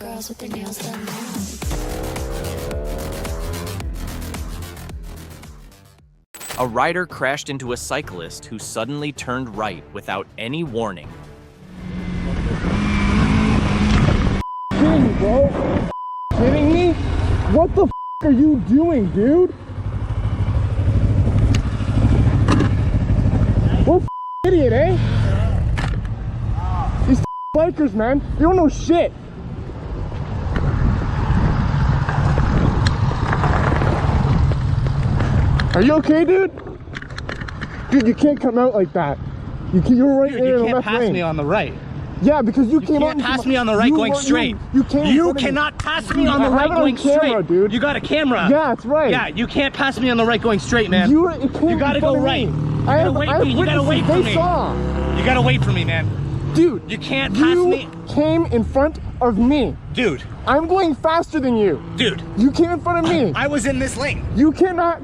girls with their nails done now. A rider crashed into a cyclist who suddenly turned right without any warning. Kidding, bro? Kidding me? What the are you doing, dude? What idiot, eh? These bikers, man, they don't know shit. Are you okay, dude? Dude, you can't come out like that. You're right there in the left lane. You can't pass me on the right. Yeah, because you came out. You can't pass me on the right going straight. You cannot pass me on the right going straight. Dude. You got a camera. Yeah, that's right. Yeah, you can't pass me on the right going straight, man. You gotta go right. You gotta wait for me. You gotta wait for me. You gotta wait for me, man. Dude, you can't pass me. You came in front of me. Dude. I'm going faster than you. Dude. You came in front of me. I was in this lane. You cannot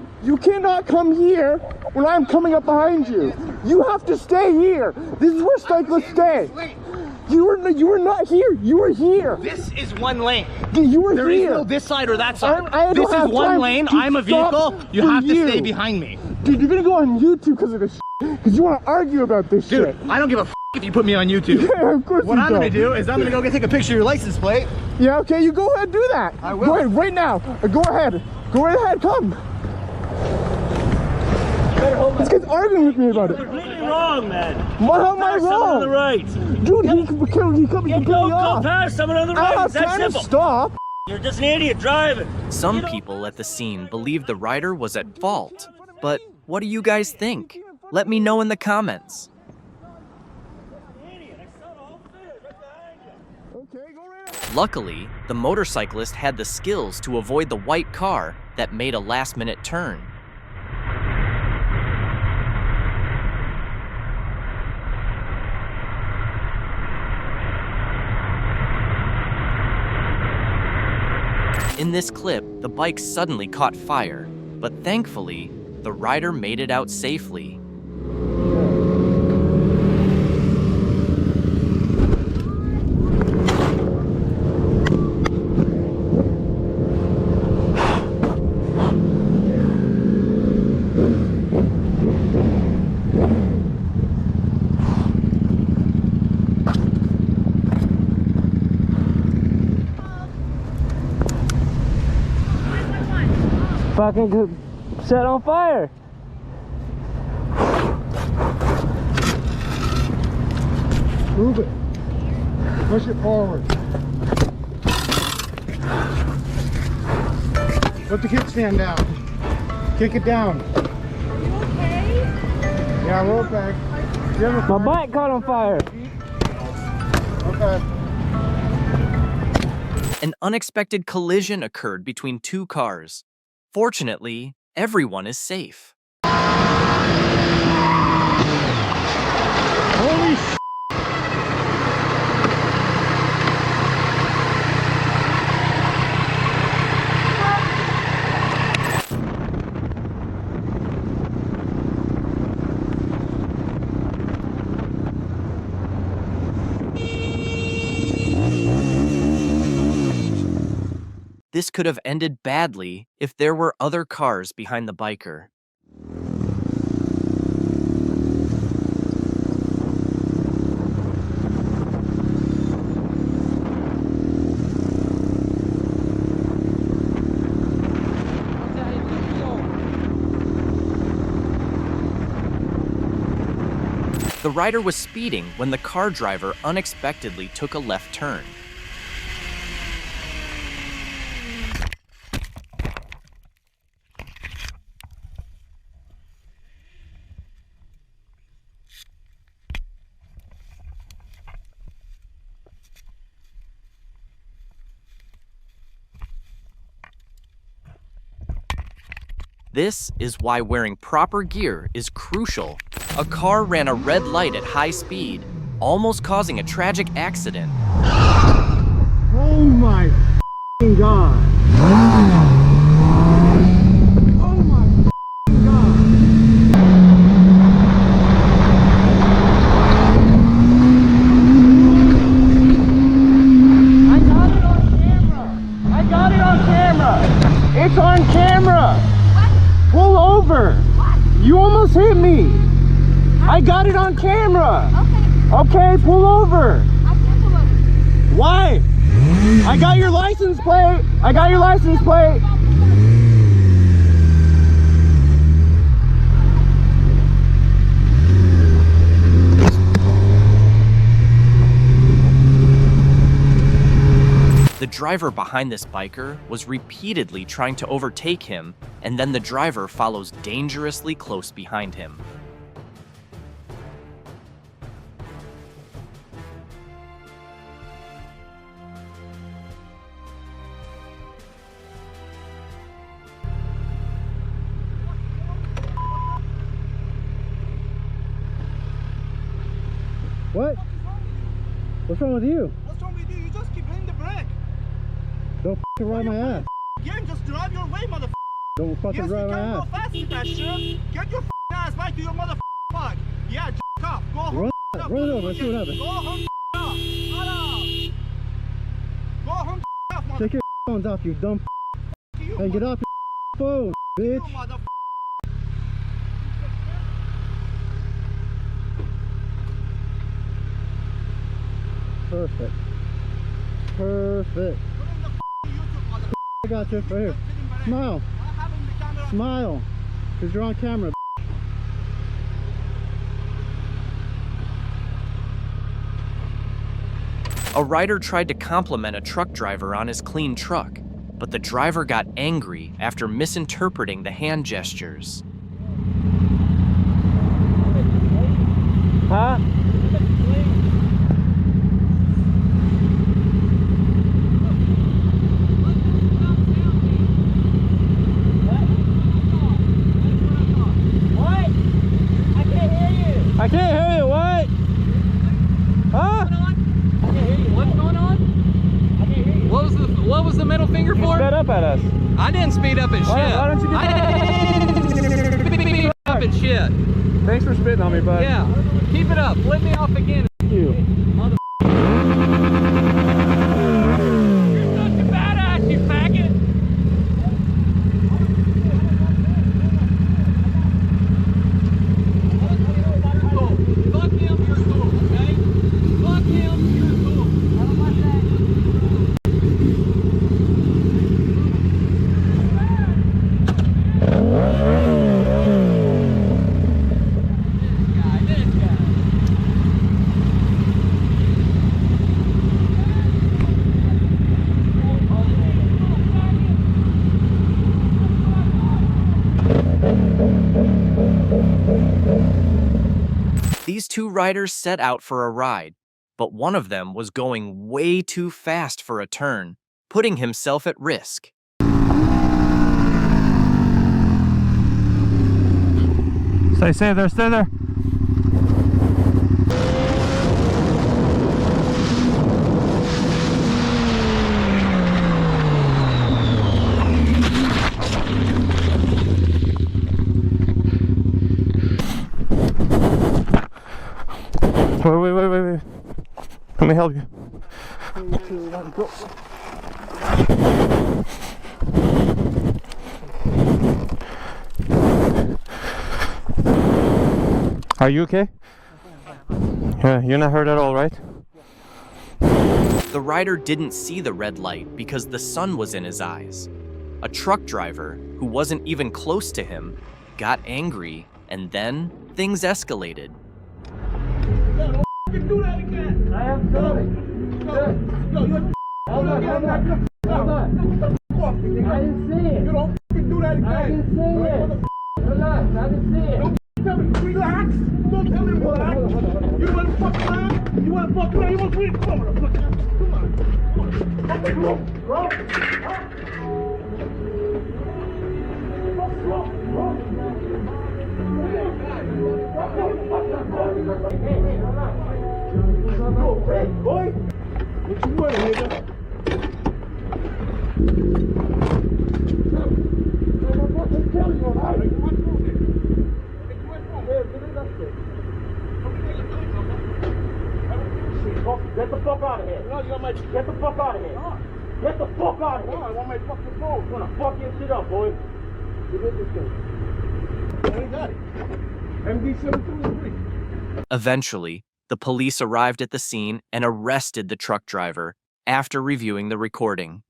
come here when I'm coming up behind you. You have to stay here. This is where cyclists stay. You were not here. You were here. This is one lane. Dude, you were there here. There is no this side or that side. This is one lane. I'm a vehicle. You have to stay behind me. Dude, you're gonna go on YouTube because of this shit. Because you want to argue about this shit. Dude, I don't give a if you put me on YouTube. Yeah, of course What I'm gonna do is I'm gonna go take a picture of your license plate. Yeah, okay, you go ahead, do that. I will. Go ahead, right now. Go ahead. Go right ahead, come. This guy's arguing with me about it. You're completely wrong, man. How am I wrong? On the right. Dude, he cut me completely off. Go past someone on the right. I'm trying to stop. You're just an idiot driving. Some people at the scene believed the rider was at fault. But what do you guys think? Let me know in the comments. Luckily, the motorcyclist had the skills to avoid the white car that made a last-minute turn. In this clip, the bike suddenly caught fire, but thankfully, the rider made it out safely. Fucking set on fire. Move it. Push it forward. Put the kickstand down. Kick it down. Are you okay? Yeah, we're okay. My bike caught on fire. Okay. An unexpected collision occurred between two cars. Fortunately, everyone is safe. Holy shit. This could have ended badly if there were other cars behind the biker. The rider was speeding when the car driver unexpectedly took a left turn. This is why wearing proper gear is crucial. A car ran a red light at high speed, almost causing a tragic accident. Oh my God. Oh my God. I got it on I got it on camera. Okay. Okay, pull over. I can't pull over. Why? I got your license plate. I got your license plate. The driver behind this biker was repeatedly trying to overtake him, and then the driver follows dangerously close behind him. What? What's wrong with you? What's wrong with you? You just keep hitting the brake. Don't f***ing ride my ass. Again, just drive your way, motherfucker. Don't fucking Yes, ride you my can go ass. fast, Sebastian. Get your ass back to your motherfucking park. Yeah, off. Go home. Run it over. Let's see what happens. Go home, off. Shut up. Go home, off, motherfucker. Take your phones off, you dumb You, and get off your phone, you, bitch. motherfucker. Perfect. Perfect. I got you right here. Smile. Smile. Because you're on camera. A rider tried to compliment a truck driver on his clean truck, but the driver got angry after misinterpreting the hand gestures. Huh? I can't hear you, what? Huh? I can't hear you. What's going on? I can't hear you. What was the middle finger You for? sped up at us. I didn't speed up at shit. Why don't you get I didn't speed up at shit. Thanks for spitting on me, bud. Yeah. Keep it up. Flip me off again. Thank you. Mother. You're such a badass, you faggot. Fuck him, you're cool, okay? Fuck him, you're cool. I don't like This guy. These two riders set out for a ride, but one of them was going way too fast for a turn, putting himself at risk. Stay there, stay there. Wait. Let me help you. Are you okay? Yeah, you're not hurt at all, right? The rider didn't see the red light because the sun was in his eyes. A truck driver, who wasn't even close to him, got angry, and then things escalated. Do that again. I am sorry. Hold on. I didn't see it. You don't do that again. I didn't see it. Relax, I didn't see it. Tell me, relax. Don't tell me relax. You want to fuck around? You want to fuck around? You want to read? Come on. Okay, roll. Hey, boy. What you want, nigga? I'm telling you, all right. Get the fuck out of here. No, you want my... Get the fuck out of here. Get the fuck out of here. No, I want my fucking phone. I'm gonna fuck your shit up, boy. You get this thing. I ain't got it. MD723. Eventually, the police arrived at the scene and arrested the truck driver after reviewing the recording.